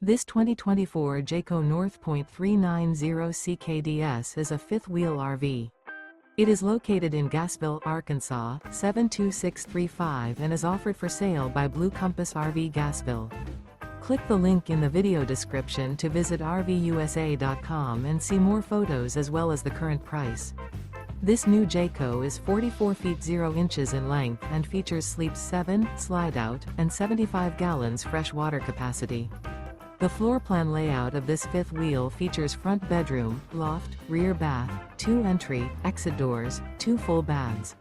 This 2024 Jayco North Point 390 CKDS is a fifth-wheel RV. It is located in Gassville, Arkansas, 72635 and is offered for sale by Blue Compass RV Gassville. Click the link in the video description to visit RVUSA.com and see more photos as well as the current price. This new Jayco is 44 feet 0 inches in length and features sleeps 7, slide-out, and 75 gallons fresh water capacity. The floor plan layout of this fifth wheel features front bedroom, loft, rear bath, 2 entry, exit doors, 2 full baths.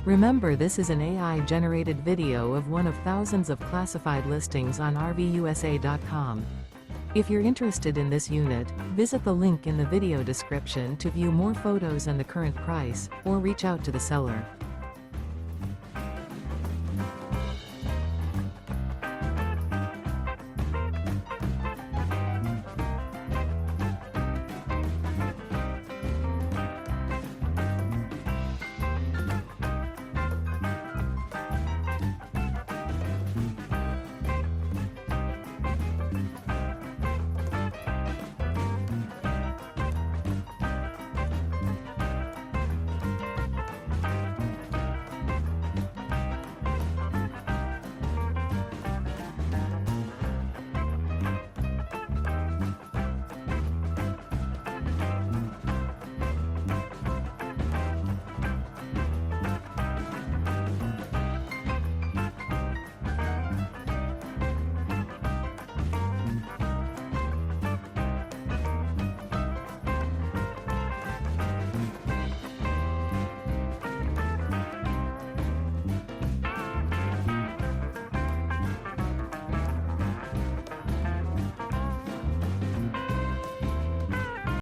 Remember, this is an AI-generated video of one of thousands of classified listings on RVUSA.com. If you're interested in this unit, visit the link in the video description to view more photos and the current price, or reach out to the seller.